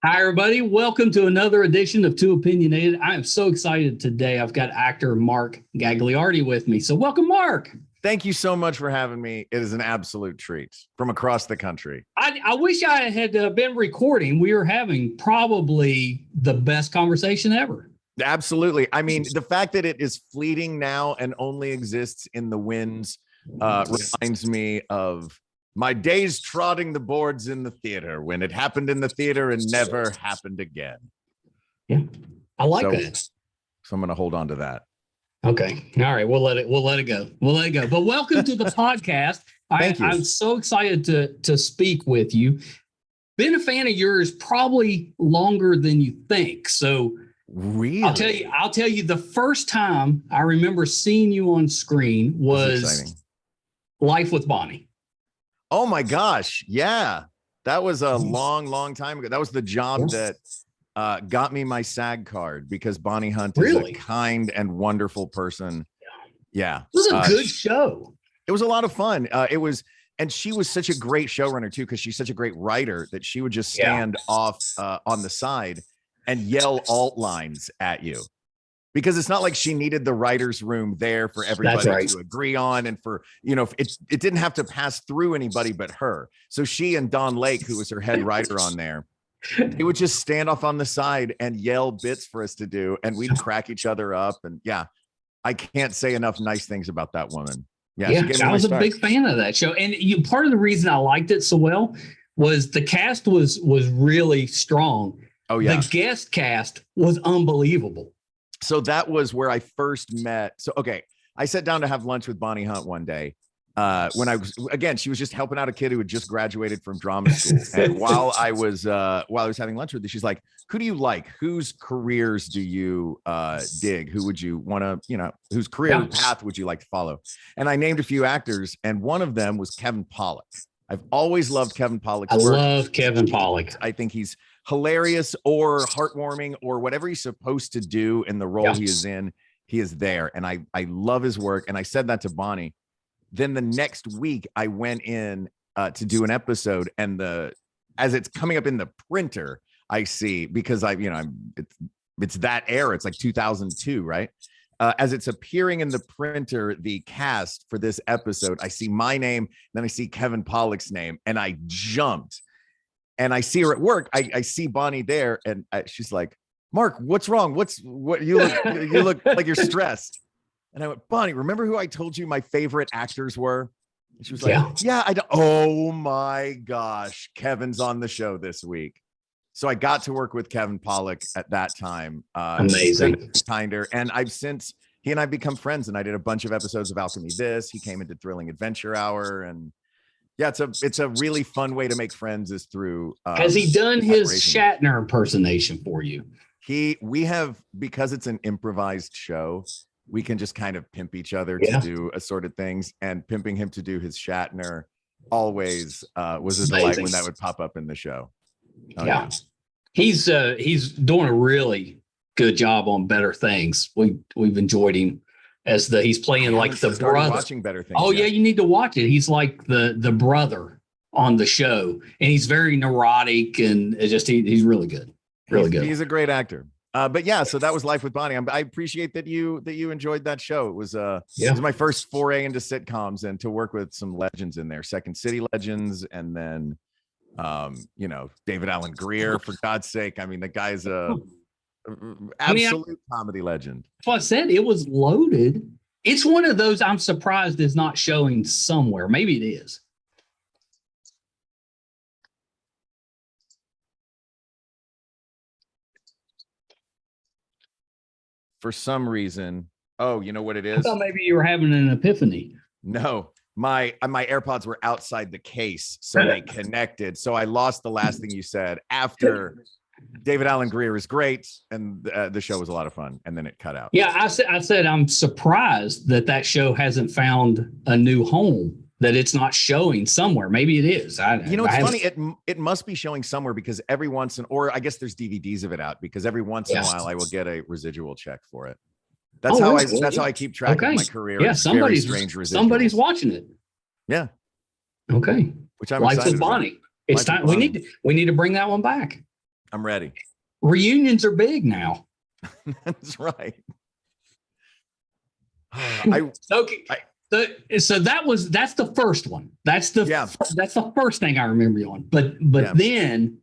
Hi, everybody. Welcome to another edition of Too Opinionated. I am so excited today. I've got actor Mark Gagliardi with me. So welcome, Mark. Thank you so much for having me. It is an absolute treat from across the country. I wish I had been recording. We are having probably the best conversation ever. Absolutely. I mean, the fact that it is fleeting now and only exists in the winds reminds me of my days trotting the boards in the theater when it happened in the theater and never happened again. Yeah, I like that. So I'm going to hold on to that. Okay. All right. We'll let it go. We'll let it go. But welcome to the podcast. Thank you. I'm so excited to speak with you. Been a fan of yours probably longer than you think. So really, I'll tell you the first time I remember seeing you on screen was Life with Bonnie. Oh my gosh. Yeah. That was a long time ago. That was the job that got me my SAG card because Bonnie Hunt is a kind and wonderful person. Yeah. It was a good show. It was a lot of fun. And she was such a great showrunner too, because she's such a great writer that she would just stand off on the side and yell alt lines at you. Because it's not like she needed the writer's room there for everybody to agree on. And for, it didn't have to pass through anybody but her. So she and Don Lake, who was her head writer on there, they would just stand off on the side and yell bits for us to do. And we'd crack each other up. And I can't say enough nice things about that woman. Yeah, I was a big fan of that show. And part of the reason I liked it so well was the cast was really strong. Oh, yeah. The guest cast was unbelievable. So that was where I first met. So, I sat down to have lunch with Bonnie Hunt one day when she was just helping out a kid who had just graduated from drama school. And while I was having lunch with her, she's like, who do you like? Whose careers do you dig? Who would you want to, whose career path would you like to follow? And I named a few actors, and one of them was Kevin Pollak. I've always loved Kevin Pollak's work. I love Kevin Pollak. I think he's hilarious or heartwarming or whatever he's supposed to do in the role he is in. He is there. And I love his work. And I said that to Bonnie. Then the next week I went in to do an episode, and as it's coming up in the printer, I see, because it's that era. It's like 2002, right? As it's appearing in the printer, the cast for this episode, I see my name, then I see Kevin Pollak's name, and I jumped. And I see her at work. I see Bonnie there, and she's like, "Mark, what's wrong? What you look like you're stressed." And I went, "Bonnie, remember who I told you my favorite actors were?" And she was like, "Yeah, I don't." Oh my gosh, Kevin's on the show this week. So I got to work with Kevin Pollak at that time. Amazing. Kinder. And he and I become friends, and I did a bunch of episodes of Alchemy This. He came into Thrilling Adventure Hour, and it's a really fun way to make friends is through. Has he done his Shatner impersonation for you? We have, because it's an improvised show, we can just kind of pimp each other to do assorted things, and pimping him to do his Shatner always was a delight when that would pop up in the show. He's doing a really good job on Better Things. We've enjoyed him as he's playing like the brother. Watching Better Things. Oh yeah, you need to watch it. He's like the brother on the show, and he's very neurotic, and he's really good. Really good. He's a great actor. But so that was Life with Bonnie. I appreciate that you enjoyed that show. It was it was my first foray into sitcoms, and to work with some legends in there, Second City legends, and then David Alan Grier, for God's sake. I mean, the guy's a absolute comedy legend. Well, I said it was loaded. It's one of those I'm surprised is not showing somewhere. Maybe it is. For some reason. Oh, you know what it is? I thought maybe you were having an epiphany. No, my AirPods were outside the case, so they connected. So I lost the last thing you said after. David Alan Grier is great, and the show was a lot of fun, and then it cut out. Yeah, I said I'm surprised that show hasn't found a new home, that it's not showing somewhere. Maybe it is. It's funny. It must be showing somewhere, because every once in, or I guess there's DVDs of it out, because every once in a while I will get a residual check for it. That's how I keep track of my career. Yeah, somebody's watching it. Yeah. Okay. Which I'm Life excited with Bonnie. It's time. We need to bring that one back. I'm ready. Reunions are big now. That's right. Okay. So that's the first one. That's the first thing I remember you on. But then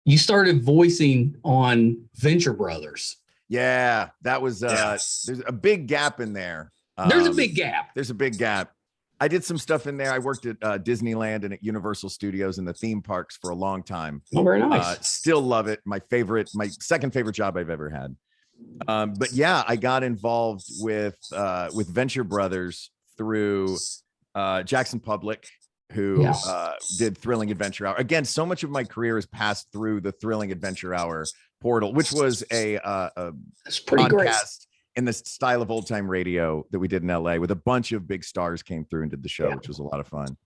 you started voicing on Venture Brothers. Yeah, that was there's a big gap in there. There's a big gap. There's a big gap. I did some stuff in there. I worked at Disneyland and at Universal Studios in the theme parks for a long time. Oh, very nice. Still love it. My second favorite job I've ever had. But yeah, I got involved with Venture Brothers through Jackson Public, who did Thrilling Adventure Hour. Again, so much of my career has passed through the Thrilling Adventure Hour portal, which was a That's pretty great. In the style of old time radio that we did in LA, with a bunch of big stars came through and did the show, which was a lot of fun.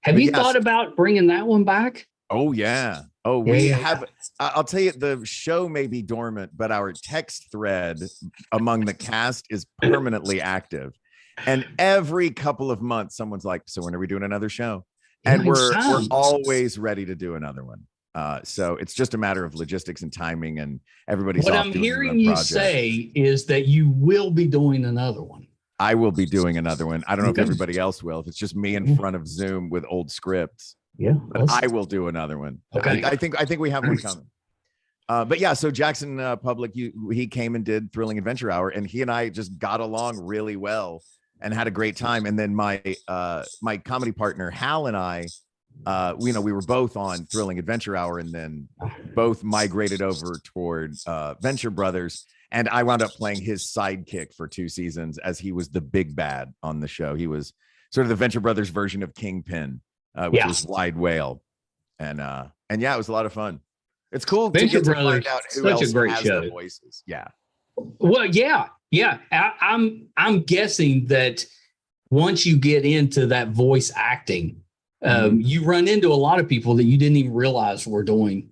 Have you thought about bringing that one back? Oh yeah. Oh, we have. I'll tell you, the show may be dormant, but our text thread among the cast is permanently active. And every couple of months, someone's like, "So when are we doing another show?" And we're always ready to do another one. So it's just a matter of logistics and timing, and everybody's. What I'm hearing you say is that you will be doing another one. I will be doing another one. I don't know if everybody else will. If it's just me in front of Zoom with old scripts, but I will do another one. Okay, I think we have one coming. But yeah, so Jackson Public, he came and did Thrilling Adventure Hour, and he and I just got along really well and had a great time. And then my comedy partner Hal and I, we were both on Thrilling Adventure Hour, and then both migrated over toward Venture Brothers. And I wound up playing his sidekick for 2 seasons, as he was the big bad on the show. He was sort of the Venture Brothers version of Kingpin, which was Wide Whale. And yeah, it was a lot of fun. It's cool Venture to Brothers, find out who such else a great has show. the voices. Yeah. Well, yeah. I'm guessing that once you get into that voice acting, you run into a lot of people that you didn't even realize were doing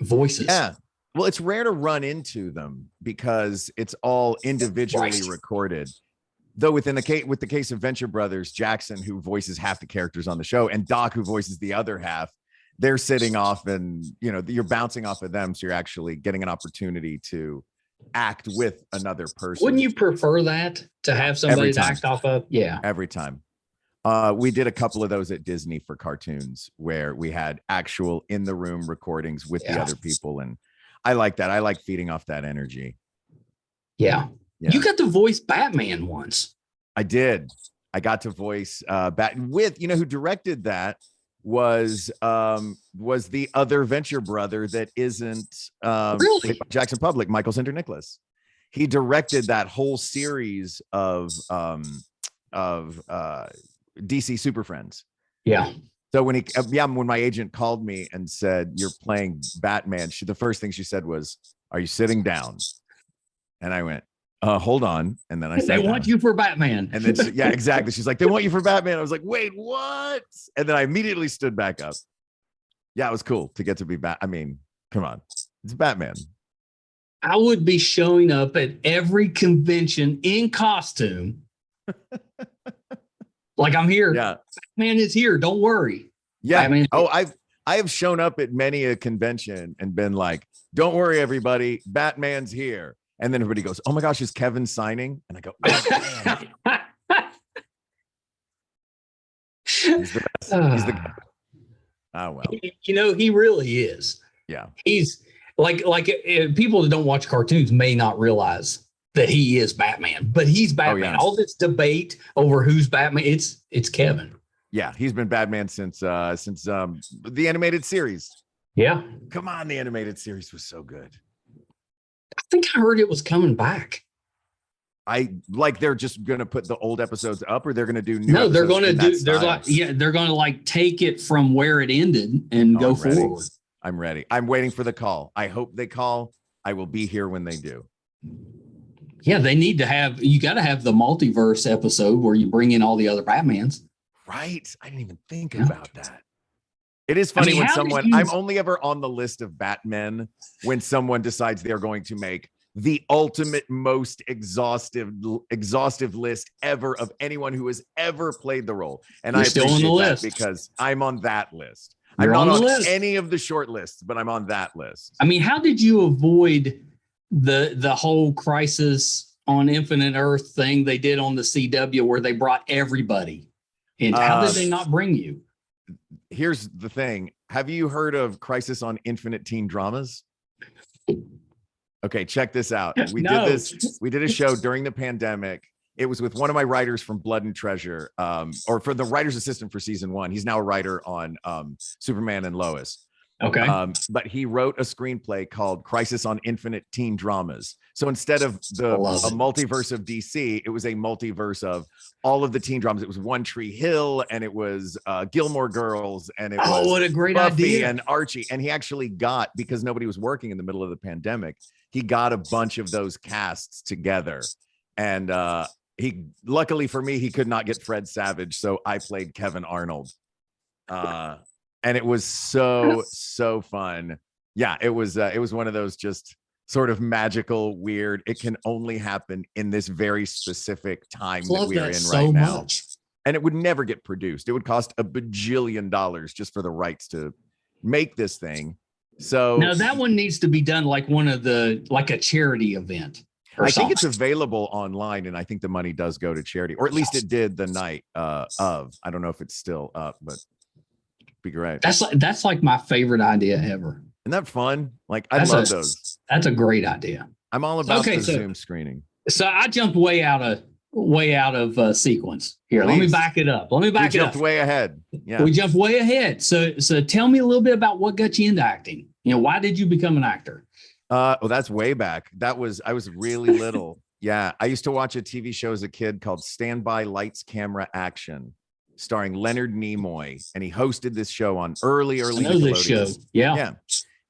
voices. Yeah. Well, it's rare to run into them because it's all individually recorded. Though with the case of Venture Brothers, Jackson, who voices half the characters on the show, and Doc, who voices the other half, they're sitting off, and you're bouncing off of them, so you're actually getting an opportunity to act with another person. Wouldn't you prefer that, to have somebody to act off of? Yeah, every time. We did a couple of those at Disney for cartoons where we had actual in the room recordings with the other people, and I like that. I like feeding off that energy. Yeah. You got to voice Batman once. I did. I got to voice with, who directed that was the other Venture brother that isn't really Jackson Public, Michael Cinder Nicholas. He directed that whole series of DC Super Friends. Yeah. So when my agent called me and said, "You're playing Batman," the first thing she said was, "Are you sitting down?" And I went, "Hold on." And then I said, "They want you for Batman." And then exactly. She's like, "They want you for Batman." I was like, "Wait, what?" And then I immediately stood back up. Yeah, it was cool to get to be I mean, come on, it's Batman. I would be showing up at every convention in costume. Like, I'm here. Yeah. Batman is here. Don't worry. Yeah. I mean, I have shown up at many a convention and been like, "Don't worry, everybody. Batman's here." And then everybody goes, "Oh my gosh, is Kevin signing?" And I go, "Oh, man." He's the best. He's the guy. Oh, well. He really is. Yeah. He's like people that don't watch cartoons may not realize that he is Batman, but he's Batman. Oh, yeah. All this debate over who's Batman, it's Kevin. Yeah, he's been Batman since the animated series. Yeah. Come on, the animated series was so good. I think I heard it was coming back. They're just gonna put the old episodes up, or they're gonna do new. No, they're gonna do. They're gonna take it from where it ended and go forward. I'm ready. I'm waiting for the call. I hope they call. I will be here when they do. Yeah, they need to you got to have the multiverse episode where you bring in all the other Batmans. Right. I didn't even think about that. It is funny when I'm only ever on the list of Batmen when someone decides they're going to make the ultimate, most exhaustive list ever of anyone who has ever played the role. And I appreciate that because I'm on that list. I'm You're not on the on list. any of the short lists, but I'm on that list. I mean, how did you avoid the whole Crisis on Infinite Earth thing they did on the CW where they brought everybody? And how did they not bring you? Here's the thing. Have you heard of Crisis on Infinite Teen Dramas? Okay, check this out. We did a show during the pandemic. It was with one of my writers from Blood and Treasure, or for the writer's assistant for season 1. He's now a writer on Superman and Lois. Okay. But he wrote a screenplay called Crisis on Infinite Teen Dramas. So instead of a multiverse of DC, it was a multiverse of all of the teen dramas. It was One Tree Hill, and it was Gilmore Girls, and it was what a great Buffy idea. and Archie. And he actually got, because nobody was working in the middle of the pandemic, he got a bunch of those casts together. And he, luckily for me, he could not get Fred Savage, so I played Kevin Arnold. And it was so fun. Yeah, it was one of those just sort of magical, weird. It can only happen in this very specific time that we're in right now. And it would never get produced. It would cost $1 bajillion just for the rights to make this thing. So now that one needs to be done like like a charity event. I think it's available online, and I think the money does go to charity, or at least it did the night of. I don't know if it's still up, but be great. That's like my favorite idea ever. Isn't that fun? Like, I love those. That's a great idea. I'm all about the Zoom screening. So I jumped way out of sequence here. Please. Let me back it up. We jumped way ahead. Yeah, we jumped way ahead. So tell me a little bit about what got you into acting. Why did you become an actor? Well, that's way back. I was really little. Yeah, I used to watch a TV show as a kid called Stand By Lights Camera Action, starring Leonard Nimoy, and he hosted this show on early I know this show. Yeah.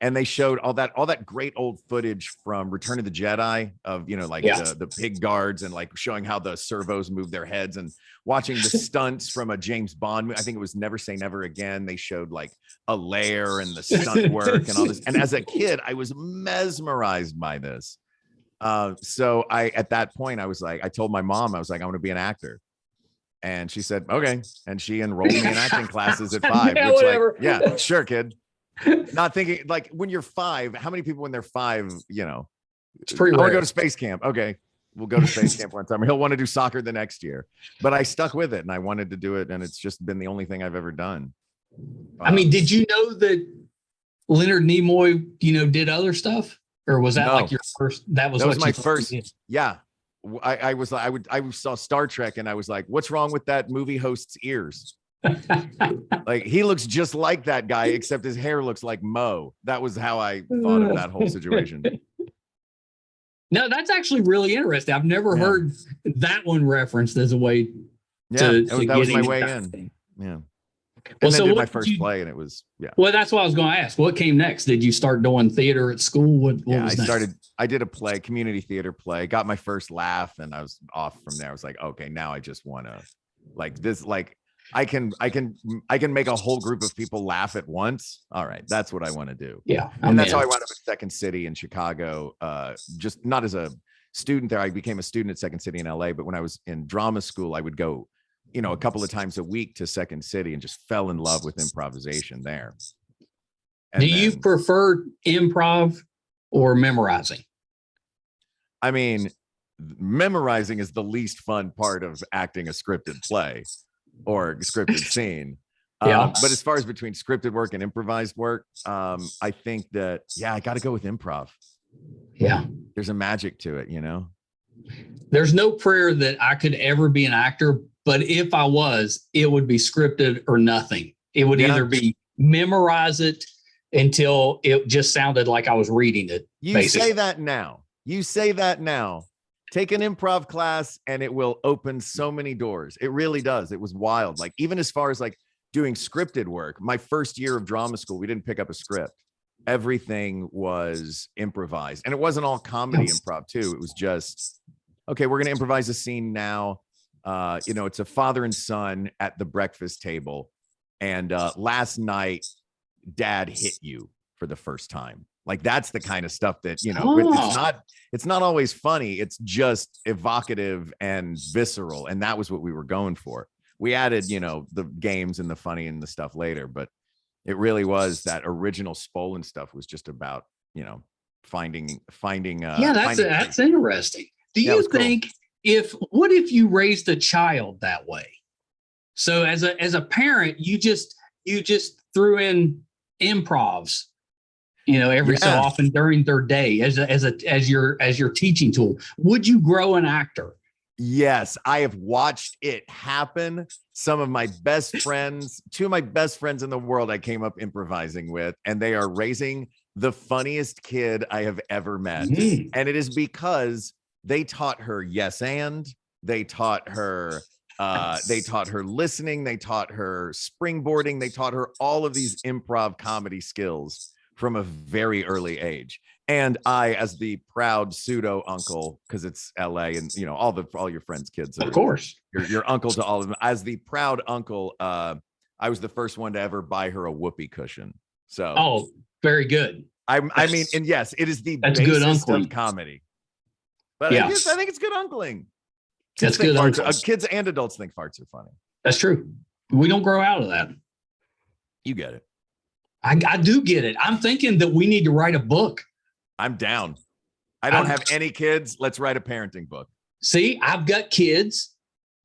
And they showed all that great old footage from Return of the Jedi of, the pig guards, and like showing how the servos move their heads, and watching the stunts from a James Bond movie. I think it was Never Say Never Again. They showed like a lair and the stunt work and all this. And as a kid, I was mesmerized by this. So at that point, I told my mom, I was like, I want to be an actor. And she said, okay. And she enrolled me in acting classes at 5. Yeah, whatever. Yeah, sure, kid. Not thinking, like, when you're 5, how many people when they're 5, it's pretty rare. I want to go to space camp. Okay, we'll go to space camp one time. He'll want to do soccer the next year. But I stuck with it, and I wanted to do it, and it's just been the only thing I've ever done. I mean, did you know that Leonard Nimoy, did other stuff? Or was that like your first? That was my first. Yeah. I saw Star Trek, and I was like, what's wrong with that movie host's ears? Like, he looks just like that guy, except his hair looks like Mo. That was how I thought of that whole situation. No, that's actually really interesting. I've never heard that one referenced as a way to that was my way in. Yeah. And then did my first play, and it was Well, that's what I was going to ask. What came next? Did you start doing theater at school? What was next? I did a play, community theater play, got my first laugh, and I was off from there. I was like, okay, now I just want to I can make a whole group of people laugh at once. All right, that's what I want to do. Yeah. And that's how I wound up at Second City in Chicago. Just not as a student there. I became a student at Second City in LA, but when I was in drama school, I would go, a couple of times a week to Second City, and just fell in love with improvisation there. Do you prefer improv or memorizing? I mean, memorizing is the least fun part of acting a scripted play or a scripted scene. But as far as between scripted work and improvised work, I think that, I got to go with improv. Yeah. There's a magic to it, There's no prayer that I could ever be an actor, but if I was, it would be scripted or nothing. It would either be memorize it until it just sounded like I was reading it. You say that now. Take an improv class, and it will open so many doors. It really does. It was wild. Like, even as far as like doing scripted work, my first year of drama school, we didn't pick up a script. Everything was improvised, and it wasn't all comedy improv too. It was just, okay, we're going to improvise a scene now. It's a father and son at the breakfast table, and last night dad hit you for the first time. Like, that's the kind of stuff that, it's not always funny. It's just evocative and visceral. And that was what we were going for. We added, the games and the funny and the stuff later, but It really was. That original Spolin stuff was just about, finding Yeah, finding that's interesting. Do Yeah, it was you cool. think what if you raised a child that way? So as a parent, you just threw in improvs, every so Yeah. often during their day as your teaching tool. Would you grow an actor? Yes, I have watched it happen. Some of my best friends, two of my best friends in the world, I came up improvising with, and they are raising the funniest kid I have ever met. Mm. And it is because they taught her yes and they taught her listening, they taught her springboarding, they taught her all of these improv comedy skills from a very early age. And I, as the proud pseudo uncle, because it's LA, and all your friends' kids are, Of course, your uncle to all of them. As the proud uncle, I was the first one to ever buy her a whoopee cushion. So, very good. I mean, and yes, it is the That's good basest of uncling. comedy. But Yeah. I think it's good uncling. That's good Farts kids and adults think farts are funny. That's true. We don't grow out of that. You get it. I do get it. I'm thinking that we need to write a book. I'm down. I don't have any kids. Let's write a parenting book. See, I've got kids.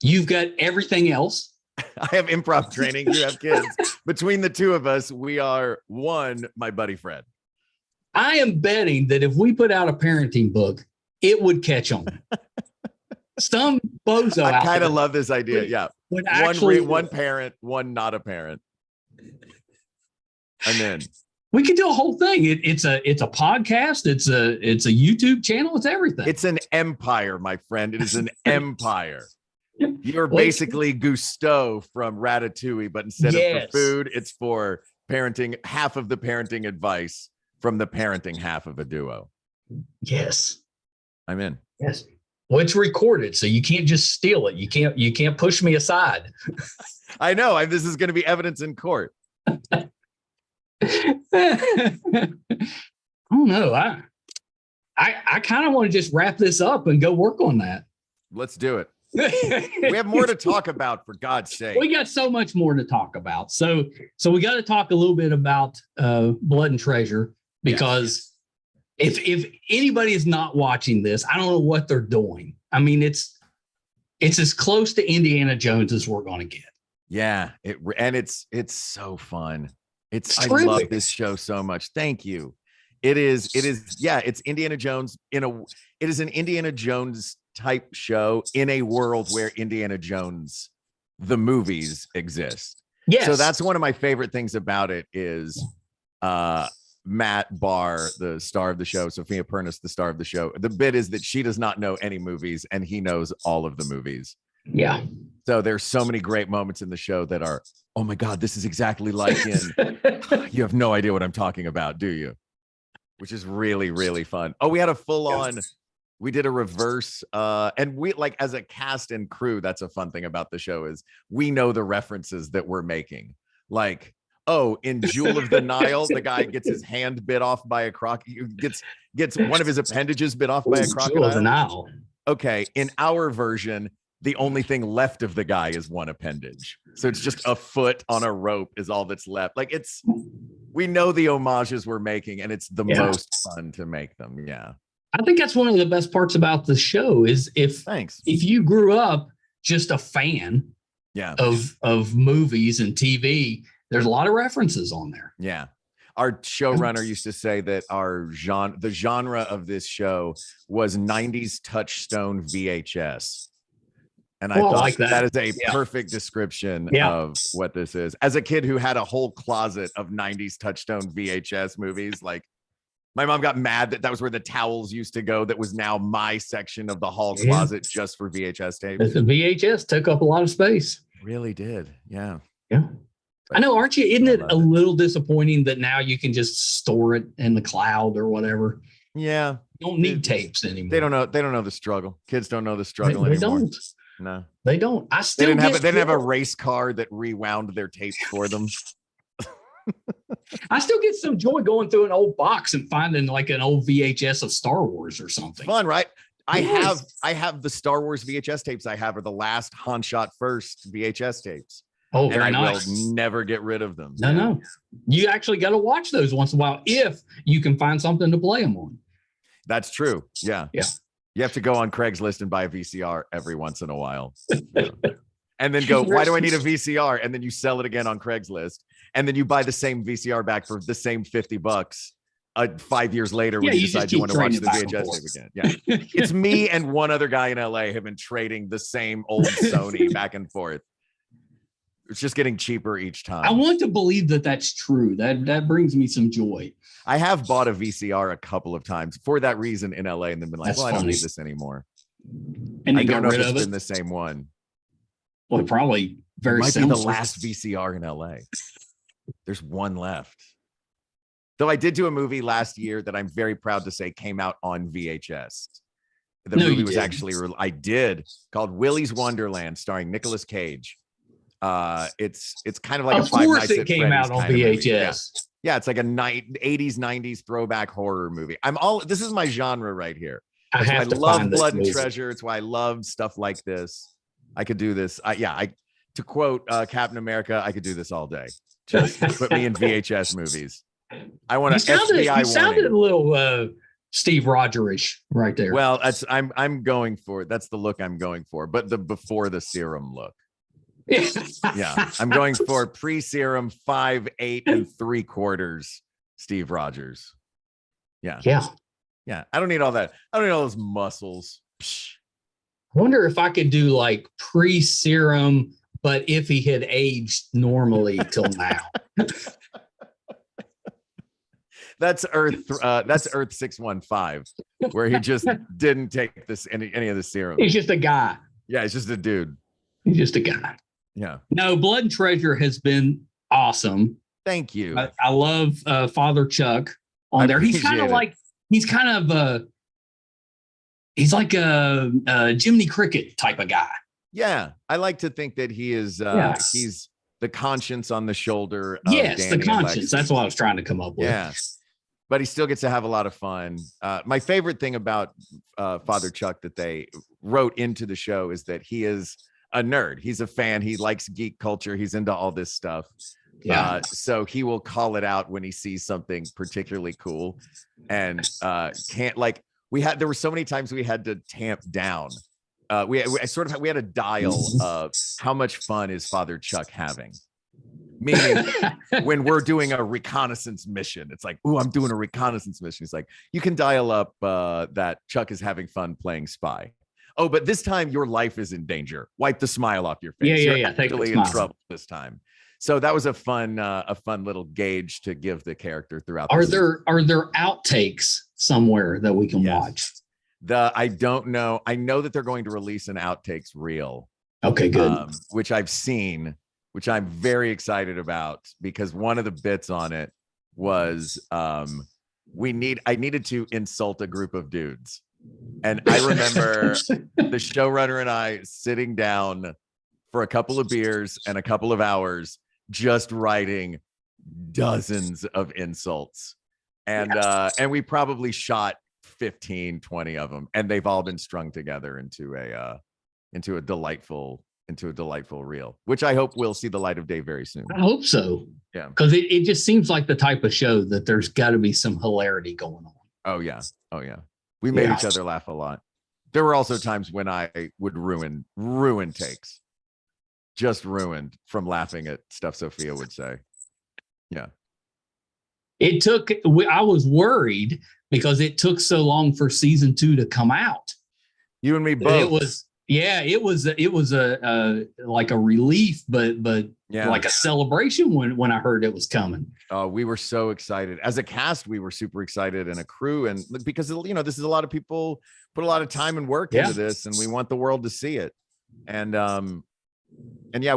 You've got everything else. I have improv training. You have kids. Between the two of us, we are one, my buddy Fred. I am betting that if we put out a parenting book, it would catch on. Some bozo I out kind there of love this idea. Yeah. would actually One parent, one not a parent. I'm in. We could do a whole thing. It's a podcast. It's a YouTube channel. It's everything. It's an empire, my friend. It is an empire. You're basically Gusteau from Ratatouille, but instead of for food, it's for parenting. Half of the parenting advice from the parenting half of a duo. Yes, I'm in. Yes. Well, it's recorded, so you can't just steal it. You can't push me aside. I know. This is going to be evidence in court. I don't know. I kind of want to just wrap this up and go work on that. Let's do it. We have more to talk about, for God's sake. We got so much more to talk about. So we got to talk a little bit about Blood and Treasure, because if anybody is not watching this, I don't know what they're doing. I mean, it's as close to Indiana Jones as we're going to get. Yeah, it's so fun. I love this show so much. Thank you. It is. Yeah, it's Indiana Jones it is an Indiana Jones type show in a world where Indiana Jones, the movies, exist. Yes. So that's one of my favorite things about it is Matt Barr, the star of the show, Sophia Pernis, the star of the show. The bit is that she does not know any movies and he knows all of the movies. Yeah. So there's so many great moments in the show that are, oh my God, this is exactly like in, you have no idea what I'm talking about, do you? Which is really, really fun. Oh, we had a we did a reverse, and we, like, as a cast and crew, that's a fun thing about the show is we know the references that we're making. Like, oh, in Jewel of the Nile, the guy gets his hand bit off by a gets one of his appendages bit off by a crocodile. Jewel of the Nile. Okay, in our version, the only thing left of the guy is one appendage. So it's just a foot on a rope is all that's left. Like, we know the homages we're making, and it's the most fun to make them. Yeah. I think that's one of the best parts about the show is if you grew up just a fan of movies and TV, there's a lot of references on there. Yeah. Our showrunner used to say that the genre of this show was 90s touchstone VHS. And I thought that is a perfect description of what this is. As a kid who had a whole closet of 90s touchstone VHS movies, like, my mom got mad that was where the towels used to go. That was now my section of the hall closet just for VHS tapes. The VHS took up a lot of space. Really did. Yeah. Yeah. But I know, aren't you? Isn't it a little disappointing that now you can just store it in the cloud or whatever? Yeah. You don't need tapes anymore. They don't know the struggle. Kids don't know the struggle anymore. They don't. No. They don't. They didn't have a race car that rewound their tapes for them. I still get some joy going through an old box and finding like an old VHS of Star Wars or something. Fun, right? I have the Star Wars VHS tapes I have are the last Han Shot First VHS tapes. Oh, and very I nice. will never get rid of them. No. You actually got to watch those once in a while if you can find something to play them on. That's true. Yeah. You have to go on Craigslist and buy a VCR every once in a while. Yeah. And then go, why do I need a VCR? And then you sell it again on Craigslist. And then you buy the same VCR back for the same $50 5 years later when you decide you want to watch the VHS tape again. Yeah. It's me and one other guy in LA have been trading the same old Sony back and forth. It's just getting cheaper each time. I want to believe that that's true. That brings me some joy. I have bought a VCR a couple of times for that reason in LA and then been like, I don't need this anymore. And I don't know if it's been the same one. Well, probably very might be the last VCR in LA. There's one left. Though I did do a movie last year that I'm very proud to say came out on VHS. The movie was actually, I did, called Willy's Wonderland, starring Nicolas Cage. It's kind of like a Five Nights at Freddy's came out on VHS. Yeah, it's like a 80s, 90s throwback horror movie. This is my genre right here. I love Blood and Treasure. It's why I love stuff like this. I could do this. To quote Captain America, I could do this all day. Just put me in VHS movies. I want to FBI. You sounded a little Steve Rogerish right there. Well, I'm going for it. That's the look I'm going for, but the before the serum look. Yeah, I'm going for pre-serum 5'8" and 3/4 Steve Rogers. Yeah. I don't need all that. I don't need all those muscles. Psh. I wonder if I could do like pre-serum, but if he had aged normally till now. That's Earth 615, where he just didn't take any of the serum. He's just a guy. Yeah, he's just a dude. He's just a guy. Yeah. No, Blood and Treasure has been awesome. Thank you. I love Father Chuck on there. He's kind of like he's like a Jiminy Cricket type of guy. Yeah, I like to think that he is. He's the conscience on the shoulder. Yes, the conscience. That's what I was trying to come up with. Yeah, but he still gets to have a lot of fun. My favorite thing about Father Chuck that they wrote into the show is that he is a nerd. He's a fan. He likes geek culture. He's into all this stuff. Yeah. So he will call it out when he sees something particularly cool, and there were so many times we had to tamp down. We had a dial of how much fun is Father Chuck having. Meaning, when we're doing a reconnaissance mission, it's like, "Ooh, I'm doing a reconnaissance mission." It's like, you can dial up that Chuck is having fun playing spy. Oh, but this time your life is in danger. Wipe the smile off your face. You're actually in trouble this time. So that was a fun little gauge to give the character throughout. Are there outtakes somewhere that we can watch? I don't know. I know that they're going to release an Outtakes Reel. Okay, good. Which I've seen, which I'm very excited about, because one of the bits on it was I needed to insult a group of dudes. And I remember the showrunner and I sitting down for a couple of beers and a couple of hours, just writing dozens of insults. And we probably shot 15, 20 of them, and they've all been strung together into a delightful reel, which I hope will see the light of day very soon. I hope so. Yeah. Because it just seems like the type of show that there's got to be some hilarity going on. Oh yeah. We made each other laugh a lot. There were also times when I would ruin takes. Just ruined from laughing at stuff Sophia would say. Yeah. I was worried because it took so long for season 2 to come out. You and me both. It was like a relief, but like a celebration when I heard it was coming. We were so excited. As a cast, we were super excited, and a crew, and because this is a lot of people put a lot of time and work into this, and we want the world to see it. And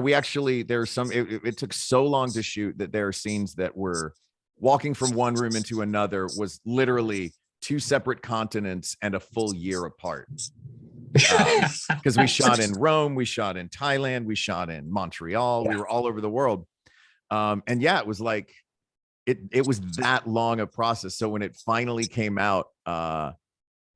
we actually, it took so long to shoot that there are scenes that were walking from one room into another was literally 2 separate continents and a full year apart. Because we shot in Rome, we shot in Thailand, we shot in Montreal, we were all over the world. It was like it was that long a process. So when it finally came out,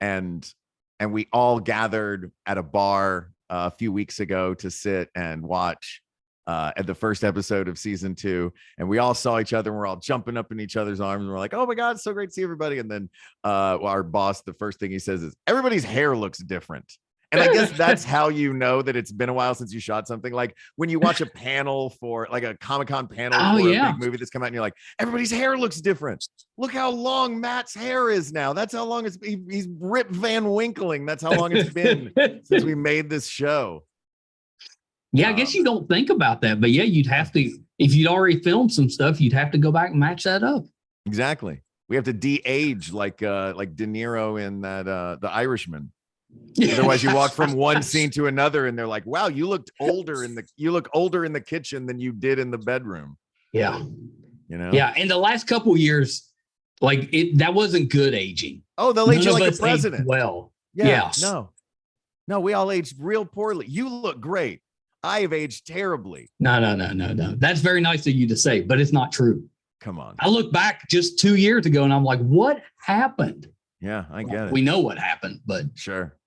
and we all gathered at a bar a few weeks ago to sit and watch, at the first episode of season 2, and we all saw each other and we're all jumping up in each other's arms and we're like, oh my God, it's so great to see everybody. And then our boss, the first thing he says is, everybody's hair looks different. And I guess that's how you know that it's been a while since you shot something. Like when you watch a panel for like a Comic-Con panel for a big movie that's come out and you're like, everybody's hair looks different. Look how long Matt's hair is now. That's how long he's Rip Van Winkling. That's how long it's been since we made this show. Yeah, I guess you don't think about that, but yeah, you'd have to, if you'd already filmed some stuff, you'd have to go back and match that up. Exactly. We have to de-age like De Niro in that The Irishman. Otherwise, you walk from one scene to another, and they're like, "Wow, you look older in the kitchen than you did in the bedroom." Yeah, you know. Yeah, in the last couple of years, like that wasn't good aging. Oh, they'll age you like a president. Well, yeah, no, we all aged real poorly. You look great. I have aged terribly. No. That's very nice of you to say, but it's not true. Come on. I look back just 2 years ago, and I'm like, "What happened?" Yeah, I get it. We know what happened, but sure.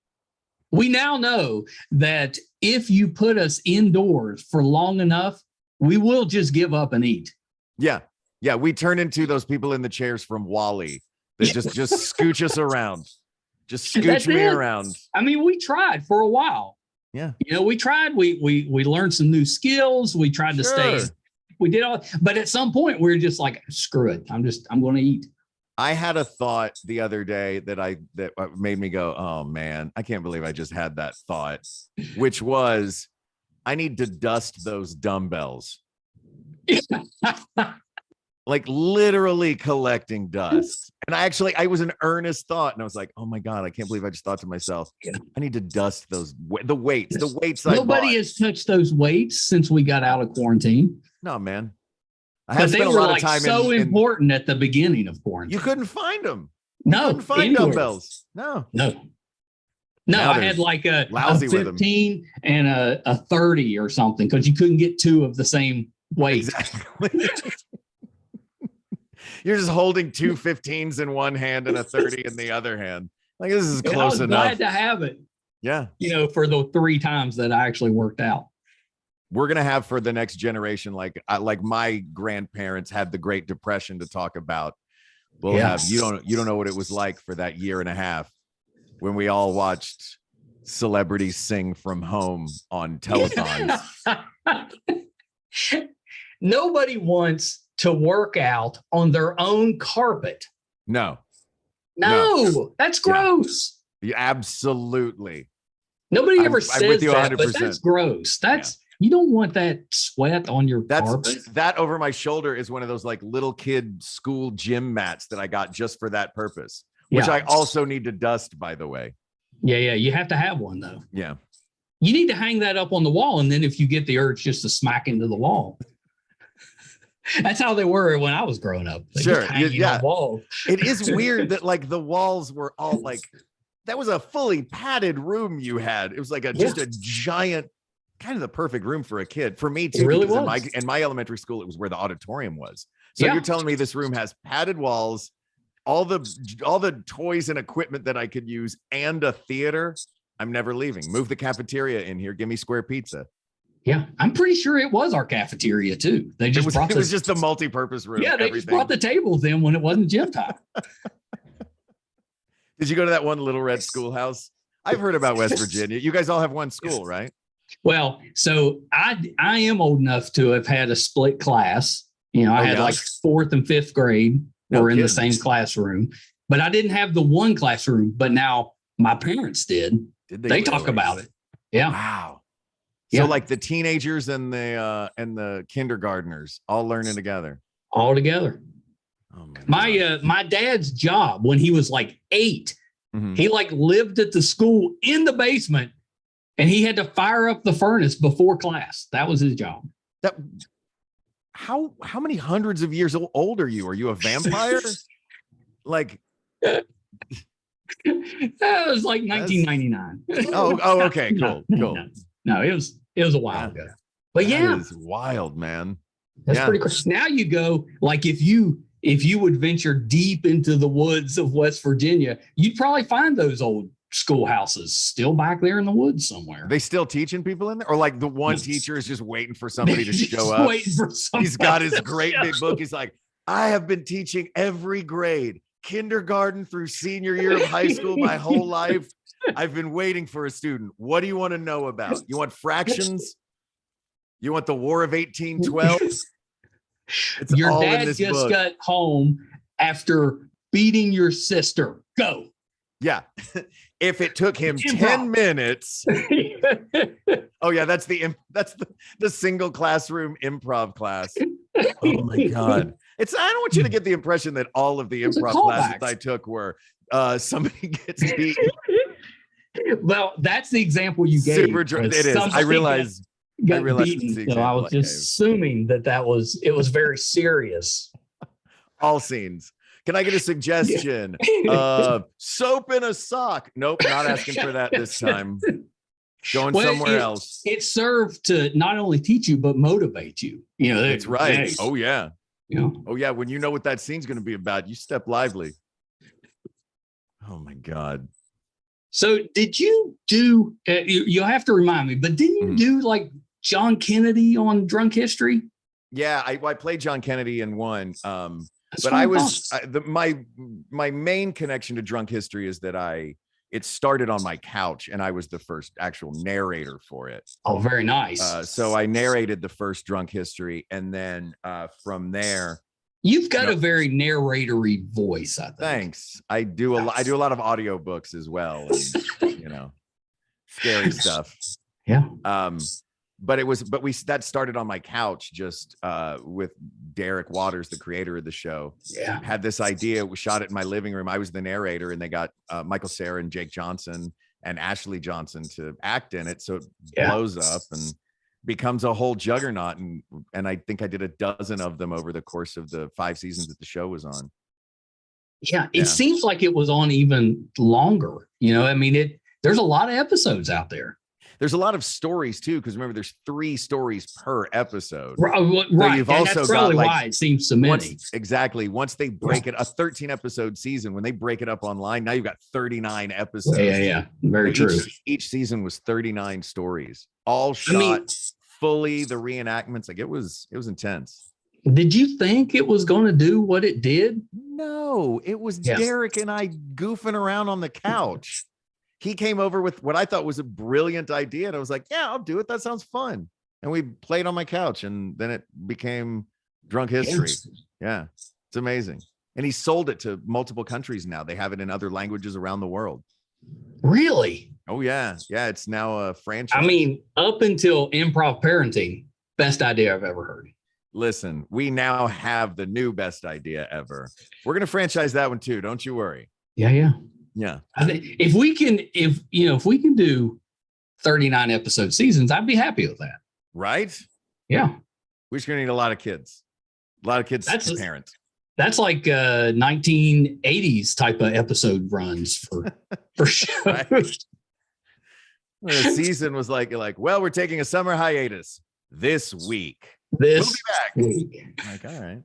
We now know that if you put us indoors for long enough, we will just give up and eat. Yeah. We turn into those people in the chairs from WALL-E that just scooch us around. Just scooch me around. I mean, we tried for a while. Yeah. We tried. We learned some new skills. We tried to stay. We did all, but at some point we were just like, screw it. I'm going to eat. I had a thought the other day that made me go, oh man, I can't believe I just had that thought, which was, I need to dust those dumbbells. Like literally collecting dust. And I was an earnest thought, and I was like, oh my God, I can't believe I just thought to myself, I need to dust the weights. Nobody has touched those weights since we got out of quarantine. No, man. But they were like so important at the beginning of quarantine. You couldn't find them. No, couldn't find dumbbells. No. I had like a 15 and a 30 or something, because you couldn't get two of the same weight. Exactly. You're just holding two 15s in one hand and a 30 in the other hand. Like, this is close enough. Glad to have it. Yeah. For the 3 times that I actually worked out. We're going to have for the next generation, like my grandparents had the Great Depression to talk about. We'll have, you don't know what it was like for that year and a half when we all watched celebrities sing from home on telethons. Nobody wants to work out on their own carpet. No, that's gross. Yeah, absolutely. Nobody ever says that, but that's gross. You don't want that sweat on your carpet. That over my shoulder is one of those like little kid school gym mats that I got just for that purpose, which I also need to dust, by the way. Yeah. You have to have one though. Yeah. You need to hang that up on the wall. And then if you get the urge just to smack into the wall. That's how they were when I was growing up. Sure. On walls. It is weird that like the walls were all like, that was a fully padded room you had. It was like just a giant, kind of the perfect room for a kid. For me too, really because in my elementary school, it was where the auditorium was. So you're telling me this room has padded walls, all the toys and equipment that I could use, and a theater. I'm never leaving. Move the cafeteria in here. Give me square pizza. Yeah, I'm pretty sure it was our cafeteria too. It was just the multi-purpose room. Yeah, they just brought the tables in when it wasn't gym time. Did you go to that one Little Red schoolhouse? I've heard about West Virginia. You guys all have one school, right? Well, so I am old enough to have had a split class. I had like 4th and 5th grade were in the same classroom, but I didn't have the one classroom. But now my parents did. They talk about it. Yeah. Wow. So like the teenagers and the kindergartners all learning together. All together. Oh, man. My dad's job when he was like 8, he like lived at the school in the basement. And he had to fire up the furnace before class. That was his job. How many hundreds of years old are you? Are you a vampire? Like, that was like 1999. Oh, okay, cool. No, it was a while ago. But that is wild, man. That's pretty cool. Now you go, like if you would venture deep into the woods of West Virginia, you'd probably find those old schoolhouses still back there in the woods somewhere. Are they still teaching people in there? Or like the one teacher is just waiting for somebody to show up. He's got his great big book. He's like, I have been teaching every grade, kindergarten through senior year of high school, my whole life. I've been waiting for a student. What do you want to know about? You want fractions? You want the War of 1812? It's your all dad in this just book. got home after beating your sister. Go. Yeah. If it took him 10 minutes. Oh yeah, that's the single classroom improv class. Oh my God. I don't want you to get the impression that all of the improv classes I took were somebody gets beat. Well, that's the example you gave. It is. I realize beaten, so I was just assuming that was very serious. All scenes. Can I get a suggestion? Soap in a sock. Nope, not asking for that this time. Going somewhere else. It served to not only teach you, but motivate you. You know, that's right. Oh, yeah. Yeah. Oh, yeah. When you know what that scene's going to be about, you step lively. Oh, my God. So did you do, you'll have to remind me, but didn't you do like John Kennedy on Drunk History? Yeah, I played John Kennedy in one. But I was my main connection to Drunk History is that it started on my couch and I was the first actual narrator for it. Oh, very nice. So I narrated the first Drunk History, and then from there, you've got a very narratory voice. I think. Thanks. I do a lot of audiobooks as well, and, scary stuff. Yeah. But that started on my couch just with Derek Waters, the creator of the show. Yeah. Had this idea. We shot it in my living room. I was the narrator, and they got Michael Cera and Jake Johnson and Ashley Johnson to act in it. So it blows up and becomes a whole juggernaut. And I think I did a dozen of them over the course of the 5 seasons that the show was on. Yeah. It seems like it was on even longer. I mean, there's a lot of episodes out there. There's a lot of stories too, because remember, there's 3 stories per episode. Right. So you've also that's probably got why it seems so many. Once they break it, a 13 episode season, when they break it up online, now you've got 39 episodes. Yeah. Very true. Each season was 39 stories, all shot fully. The reenactments, like it was intense. Did you think it was going to do what it did? No, it was Derek and I goofing around on the couch. He came over with what I thought was a brilliant idea. And I was like, yeah, I'll do it. That sounds fun. And we played on my couch, and then it became Drunk History. Yeah, it's amazing. And he sold it to multiple countries now. They have it in other languages around the world. Really? Oh, yeah. Yeah, it's now a franchise. I mean, up until Improv Parenting, best idea I've ever heard. Listen, we now have the new best idea ever. We're going to franchise that one too. Don't you worry. Yeah. Yeah. I think if we can do 39 episode seasons, I'd be happy with that. Right? Yeah. We're just gonna need a lot of kids. A lot of kids to parent. That's like 1980s type of episode runs for sure. Right. The season was like, well, we're taking a summer hiatus this week. We'll be back. Week. Like, all right.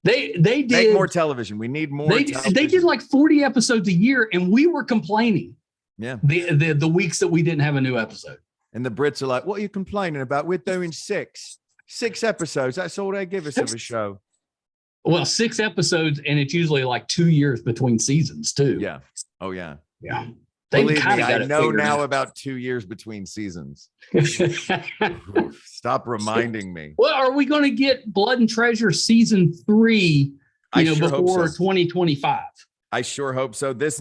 They did make more television. We need more. They did like 40 episodes a year, and we were complaining. Yeah. The weeks that we didn't have a new episode. And the Brits are like, what are you complaining about? We're doing 6 episodes. That's all they give us of a show. Well, 6 episodes, and it's usually like 2 years between seasons too. Yeah. Oh yeah. Yeah. Believe me, I know now about 2 years between seasons. Stop reminding me. Well, are we going to get Blood and Treasure season 3? Before 2025. I sure hope so. It is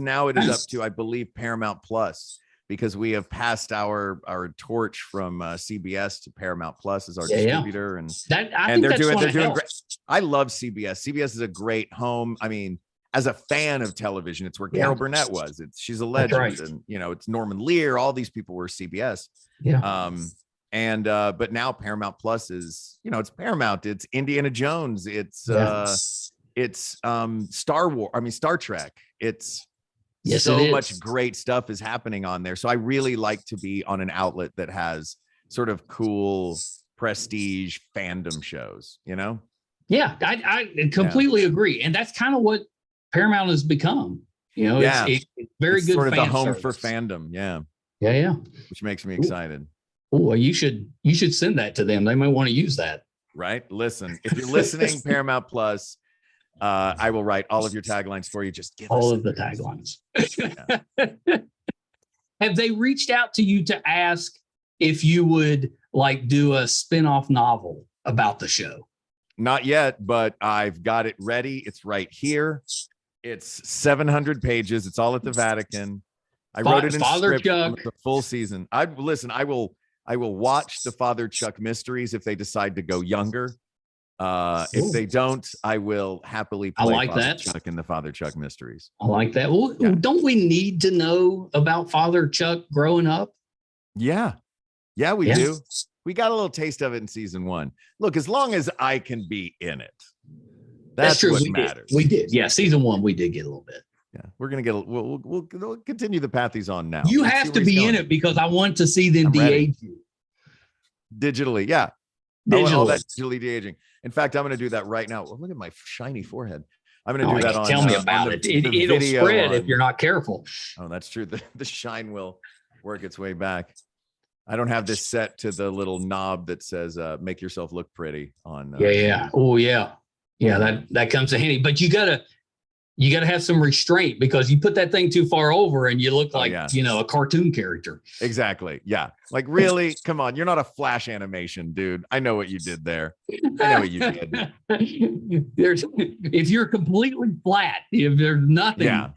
up to, I believe, Paramount Plus, because we have passed our torch from CBS to Paramount Plus as our distributor, and they're doing great. I love CBS. CBS is a great home. I mean, as a fan of television, it's where Carol Burnett was. She's a legend, right. And it's Norman Lear. All these people were CBS. Yeah. But now Paramount Plus is, it's Paramount. It's Indiana Jones. It's Star Trek. It's so much great stuff is happening on there. So I really like to be on an outlet that has sort of cool prestige fandom shows. Yeah, I completely agree, and that's kind of what Paramount has become. You know, Yeah. it's very It's good. sort of the fan home service. for fandom. Yeah. Yeah, yeah. Which makes me excited. Oh, well, you should send that to them. They might want to use that. Right. Listen, if you're listening, Paramount Plus, I will write all of your taglines for you. Just give all us of the taglines. Have they reached out to you to ask if you would like do a spin-off novel about the show? Not yet, but I've got it ready. It's right here. It's 700 pages. It's all at the Vatican. I wrote it in Father script Chuck. for the full season. I will watch the Father Chuck mysteries if they decide to go younger. If they don't, I will happily play Father Chuck in the Father Chuck mysteries. I like that. Well, don't we need to know about Father Chuck growing up? Yeah. Yeah, we do. We got a little taste of it in season 1. Look, as long as I can be in it, that's true. What matters. We did. Yeah, season 1, we did get a little bit. Yeah, we're gonna get. We'll continue the path he's on now. You have to be in it because I want to see them de-age you digitally. Yeah, digitally. All that digitally de-aging. In fact, I'm going to do that right now. Look at my shiny forehead. I'm going to do that on. Tell me about it. It'll spread if you're not careful. Oh, that's true. The shine will work its way back. I don't have this set to the little knob that says "Make yourself look pretty" on. Yeah. Oh, yeah. Yeah, that comes in handy. But you gotta have some restraint because you put that thing too far over and you look like a cartoon character. Exactly. Yeah. Like, really? Come on. You're not a Flash animation, dude. I know what you did there. I know what you did. If you're completely flat, if there's nothing,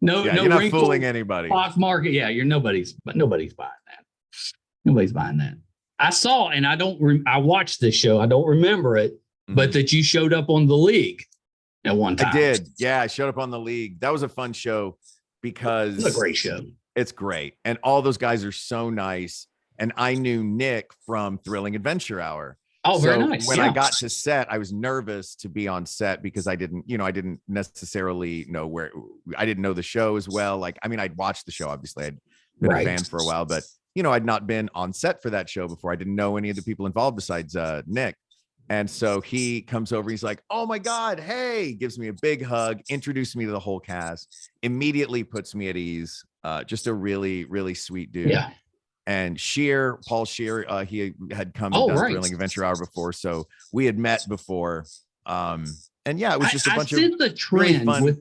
no, you're not fooling anybody. Stock market, nobody's buying that. Nobody's buying that. I saw, and I watched this show. I don't remember it, but that you showed up on The League at one time. I did. Yeah, I showed up on The League. That was a fun show because it's a great show. It's great. And all those guys are so nice. And I knew Nick from Thrilling Adventure Hour. Oh, very nice. When I got to set, I was nervous to be on set because I didn't necessarily know where. I didn't know the show as well. Like, I mean, I'd watched the show. Obviously, I'd been a fan for a while, but I'd not been on set for that show before. I didn't know any of the people involved besides Nick. And so he comes over, he's like, "Oh my God, hey," gives me a big hug, introduced me to the whole cast, immediately puts me at ease. Just a really, really sweet dude. Yeah. And Paul Scheer, he had come and done Thrilling Adventure Hour before. So we had met before. And it was just a bunch of the trend really with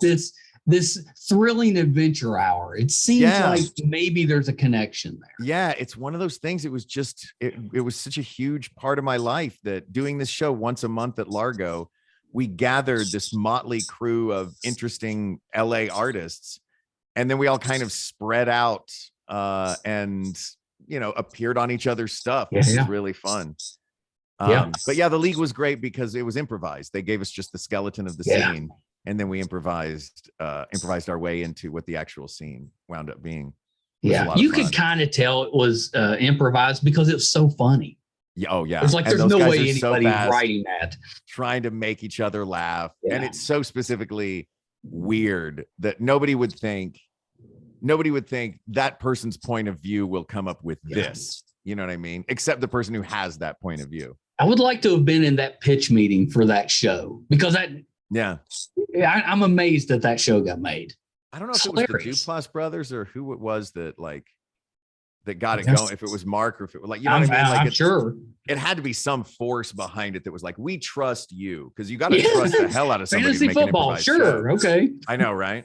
this Thrilling Adventure Hour. It seems like maybe there's a connection there. Yeah, it's one of those things. It was just, it was such a huge part of my life that doing this show once a month at Largo, we gathered this motley crew of interesting LA artists. And then we all kind of spread out and, appeared on each other's stuff. This is really fun. But The League was great because it was improvised. They gave us just the skeleton of the scene. And then we improvised our way into what the actual scene wound up being. Yeah, you could kind of tell it was improvised because it was so funny. Yeah, oh yeah. It's like there's no way anybody's writing that. Trying to make each other laugh. Yeah. And it's so specifically weird that nobody would think that person's point of view will come up with this. You know what I mean? Except the person who has that point of view. I would like to have been in that pitch meeting for that show because I'm amazed that show got made. I don't know if it was the Duplass brothers or who it was that got it going. If it was Mark or if it was what I mean? I'm sure it had to be some force behind it that was like, we trust you because you got to trust the hell out of somebody. Fantasy football, sure, okay. I know, right?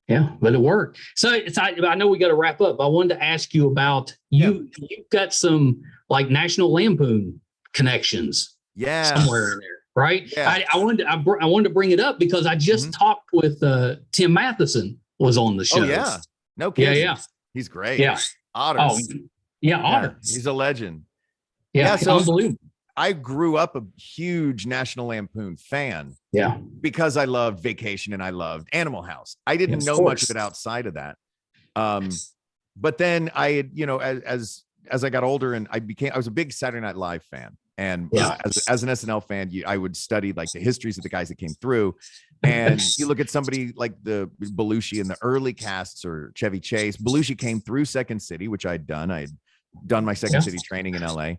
Yeah, but it worked. So I know we got to wrap up. But I wanted to ask you about you've got some like National Lampoon connections, somewhere in there. Right. Yeah. I wanted to bring it up because I just talked with Tim Matheson was on the show. Oh, yeah. No kidding. Yeah. He's great. Yeah. Otter. Oh, yeah. Otter. He's a legend. Yeah. So unbelievable. I grew up a huge National Lampoon fan. Yeah. Because I loved Vacation and I loved Animal House. I didn't know much of it outside of that. But then I had, as I got older and I was a big Saturday Night Live fan. And as an SNL fan, I would study like the histories of the guys that came through. And you look at somebody like the Belushi in the early casts or Chevy Chase. Belushi came through Second City, which I'd done. I'd done my Second City training in LA.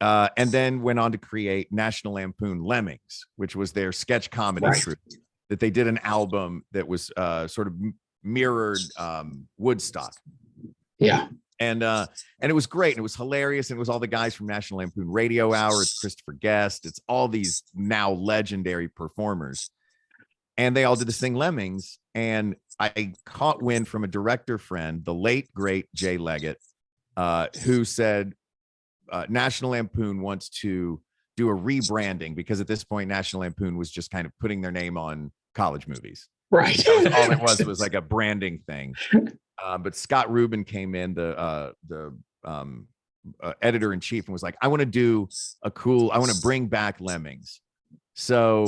And then went on to create National Lampoon Lemmings, which was their sketch comedy troupe that they did an album that was sort of mirrored Woodstock. Yeah. And it was great. And it was hilarious. And it was all the guys from National Lampoon Radio Hour. It's Christopher Guest. It's all these now legendary performers. And they all did this thing, Lemmings. And I caught wind from a director friend, the late, great Jay Leggett, who said National Lampoon wants to do a rebranding, because at this point, National Lampoon was just kind of putting their name on college movies. Right. That was all it was like a branding thing. But Scott Rubin came in, the editor in chief, and was like, I want to bring back Lemmings. So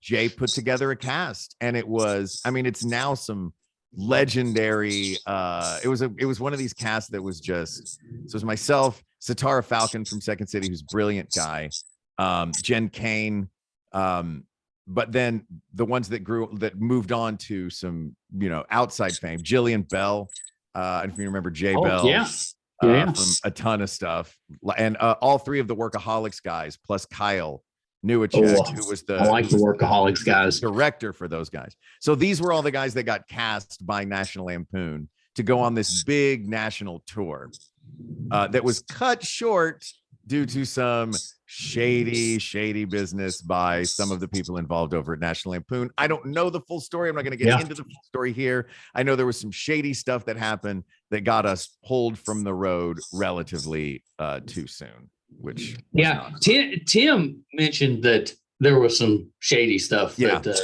Jay put together a cast, and it's now some legendary. It was one of these casts that was just, so it was myself, Satara Falcon from Second City, who's a brilliant guy, Jen Kane, but then the ones that moved on to some, outside fame, Jillian Bell, if you remember Bell, from a ton of stuff, and all three of the Workaholics guys, plus Kyle Newacek, who was the Workaholics guys, director for those guys. So these were all the guys that got cast by National Lampoon to go on this big national tour that was cut short due to some shady business by some of the people involved over at National Lampoon. I don't know the full story. I'm not going to get into the full story here. I know there was some shady stuff that happened that got us pulled from the road relatively too soon, which Tim mentioned that there was some shady stuff that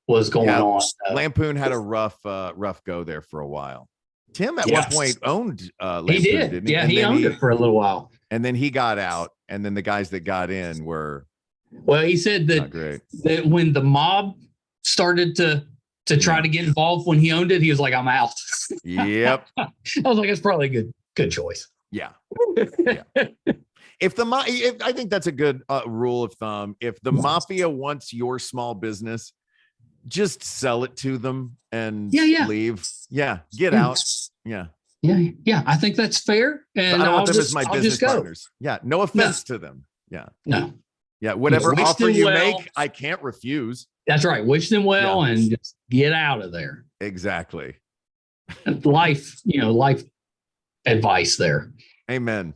was going on. Lampoon had a rough go there for a while. Tim at one point owned Lampoon, he did. Didn't he? Yeah, he owned it for a little while. And then he got out, and then the guys that got in were, well, he said that when the mob started to try to get involved when he owned it, he was like, I'm out. Yep. I was like, it's probably a good choice. Yeah. I think that's a good rule of thumb. If the mafia wants your small business, just sell it to them and leave. Yeah. Get out. Yeah. Yeah. I think that's fair. And I don't want them as my business partners. Yeah. No offense to them. Yeah. No. Yeah. Whatever offer you make, I can't refuse. That's right. Wish them well and just get out of there. Exactly. Life advice there. Amen.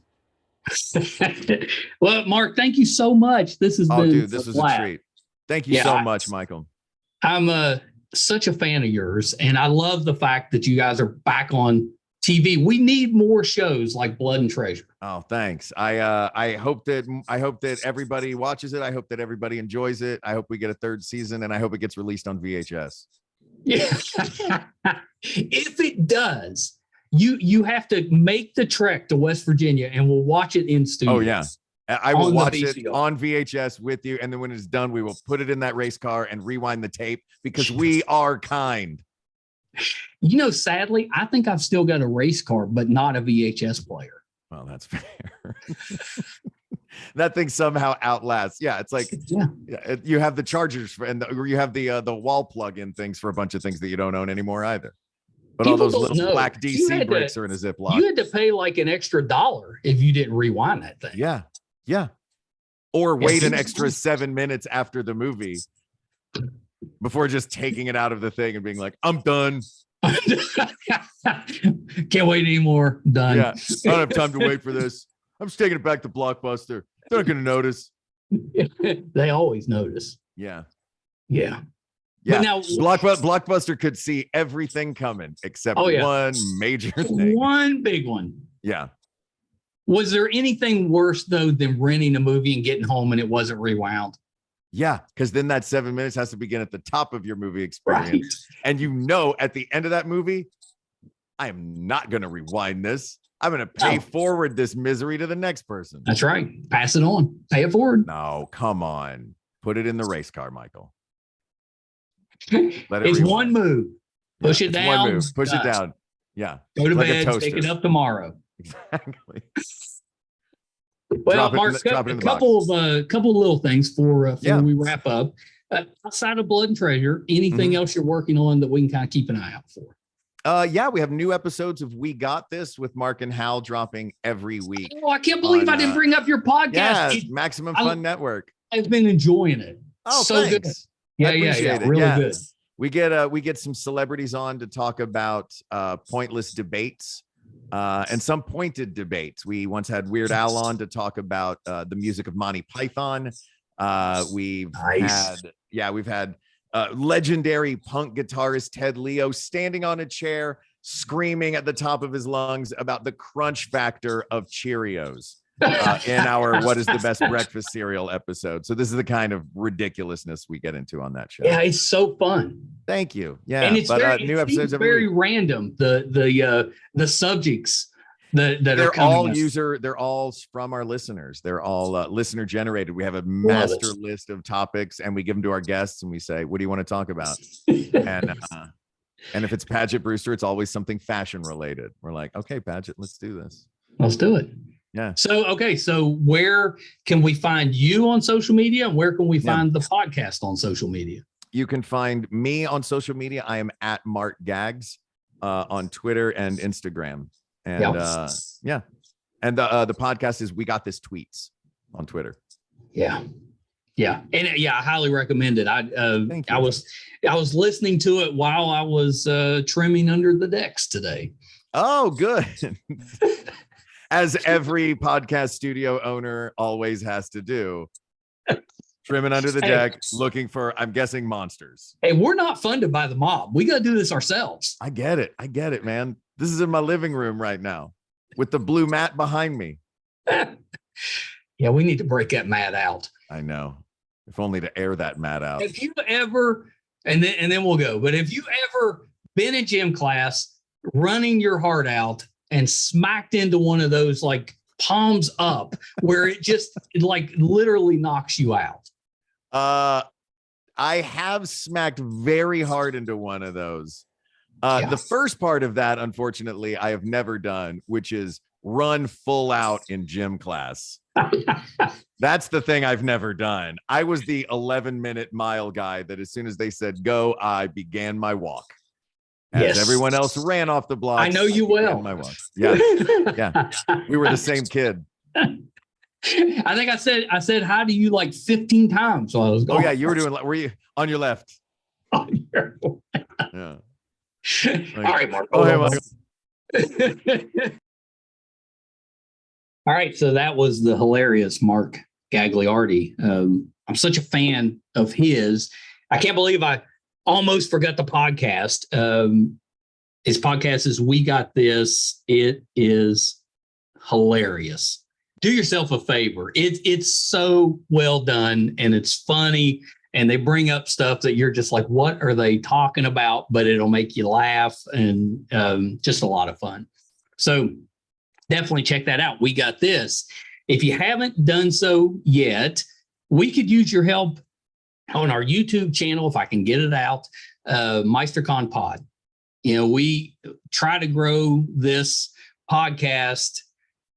Well, Mark, thank you so much. This has been this was a treat. Thank you so much, Michael. I'm such a fan of yours, and I love the fact that you guys are back on TV. We need more shows like Blood and Treasure. Oh, thanks. I hope that everybody watches it. I hope that everybody enjoys it. I hope we get a third season, and I hope it gets released on VHS. Yeah. If it does, you have to make the trek to West Virginia, and we'll watch it in studio. Oh yeah. I will watch it on VHS with you, and then when it's done, we will put it in that race car and rewind the tape, because we are kind. Sadly, I think I've still got a race car, but not a VHS player. Well, that's fair. That thing somehow outlasts. Yeah, it's like you have the chargers or you have the wall plug-in things for a bunch of things that you don't own anymore either. But all those little black DC bricks are in a Ziploc. You had to pay like an extra $1 if you didn't rewind that thing. Yeah. Yeah. Or wait an extra 7 minutes after the movie before just taking it out of the thing and being like, I'm done. Can't wait anymore. Done. Yeah. I don't have time to wait for this. I'm just taking it back to Blockbuster. They're not going to notice. They always notice. Yeah. Yeah. Yeah. But now Blockbuster could see everything coming except one major thing. One big one. Yeah. Was there anything worse, though, than renting a movie and getting home and it wasn't rewound? Yeah, because then that 7 minutes has to begin at the top of your movie experience. Right. And at the end of that movie, I am not going to rewind this. I'm going to pay forward this misery to the next person. That's right. Pass it on. Pay it forward. No, come on. Put it in the race car, Michael. It's rewind. One move. Push it down. One move. Push it down. Yeah. Go to bed. Pick it up tomorrow. Exactly. Well, Mark, a couple of little things before we wrap up. Outside of Blood and Treasure, anything else you're working on that we can kind of keep an eye out for? We have new episodes of We Got This with Mark and Hal dropping every week. Oh, I can't believe I didn't bring up your podcast. Yeah, Maximum Fun Network. I've been enjoying it. Oh, so thanks. Good. Yeah, I appreciate it. really Yeah. good. We get some celebrities on to talk about pointless debates and some pointed debates. We once had Weird Al on to talk about the music of Monty Python. We've Nice. had legendary punk guitarist Ted Leo standing on a chair, screaming at the top of his lungs about the crunch factor of Cheerios. In our What is the Best Breakfast Cereal episode. So this is the kind of ridiculousness we get into on that show. Yeah, it's so fun. Thank you. Yeah, And it's new episodes every week. random. The subjects that They're are coming all up. they're all from our listeners. They're all listener generated. We have a Love master it. list of topics, and we give them to our guests, and we say, "What do you want to talk about?" And if it's Paget Brewster, it's always something fashion related. We're like, "Okay, Paget, let's do this. Let's do it." Yeah. So where can we find you on social media, and where can we find the podcast on social media? You can find me on social media. I am at Mark Gags on Twitter and Instagram. And and the podcast is We Got This Tweets on Twitter. Yeah. And I highly recommend it. I was listening to it while I was trimming under the decks today. Oh, good. As every podcast studio owner always has to do. Trimming under the deck, looking for, I'm guessing, monsters. Hey, we're not funded by the mob. We got to do this ourselves. I get it, man. This is in my living room right now with the blue mat behind me. Yeah, we need to break that mat out. I know. If only to air that mat out. If you ever, and then we'll go, but if you ever been in gym class, running your heart out and smacked into one of those like palms up where it just like literally knocks you out. I have smacked very hard into one of those. The first part of that, unfortunately, I have never done, which is run full out in gym class. That's the thing I've never done. I was the 11-minute mile guy that as soon as they said go, I began my walk. As everyone else ran off the block. I know you well. My walk. Yeah. We were the same kid. I think I said hi to you like 15 times while I was going. Oh yeah, were you on your left? On your left. Yeah. All right, Mark. Oh, hey, Mark. All right, so that was the hilarious Mark Gagliardi. I'm such a fan of his. I can't believe I almost forgot the podcast. His podcast is We Got This. It is hilarious. Do yourself a favor. It's so well done and it's funny. And they bring up stuff that you're just like, what are they talking about? But it'll make you laugh and just a lot of fun. So definitely check that out. We Got This. If you haven't done so yet, we could use your help on our YouTube channel, if I can get it out, MeisterCon Pod. You know, we try to grow this podcast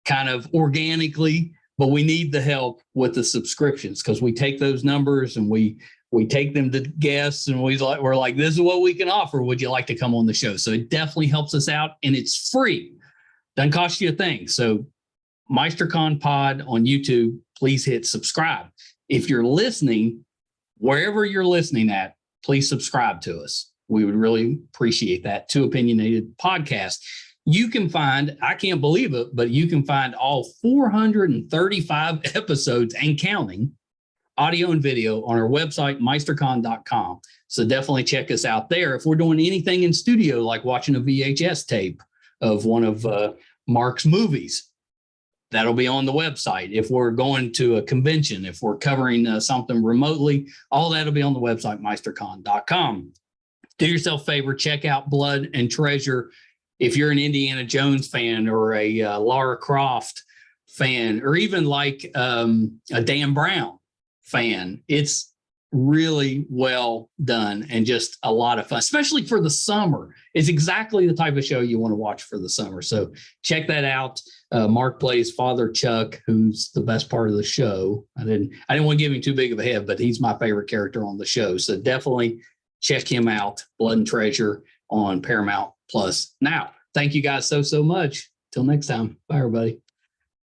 kind of organically, but we need the help with the subscriptions because we take those numbers and we take them to guests and we're like, this is what we can offer. Would you like to come on the show? So it definitely helps us out and it's free. Doesn't cost you a thing. So MeisterCon Pod on YouTube, please hit subscribe. If you're listening, wherever you're listening at, please subscribe to us. We would really appreciate that. Too Opinionated Podcast. You can find, I can't believe it, but you can find all 435 episodes and counting, audio and video, on our website, meistercon.com. So definitely check us out there. If we're doing anything in studio, like watching a VHS tape of one of Mark's movies, that'll be on the website. If we're going to a convention, if we're covering something remotely, all that'll be on the website, meistercon.com. Do yourself a favor, check out Blood and Treasure. If you're an Indiana Jones fan or a Lara Croft fan, or even like a Dan Brown fan, it's really well done and just a lot of fun, especially for the summer. It's exactly the type of show you want to watch for the summer. So check that out. Mark plays Father Chuck, who's the best part of the show. I didn't want to give him too big of a head, but he's my favorite character on the show. So definitely check him out. Blood and Treasure on Paramount Plus. Now, thank you guys so much. Till next time. Bye, everybody.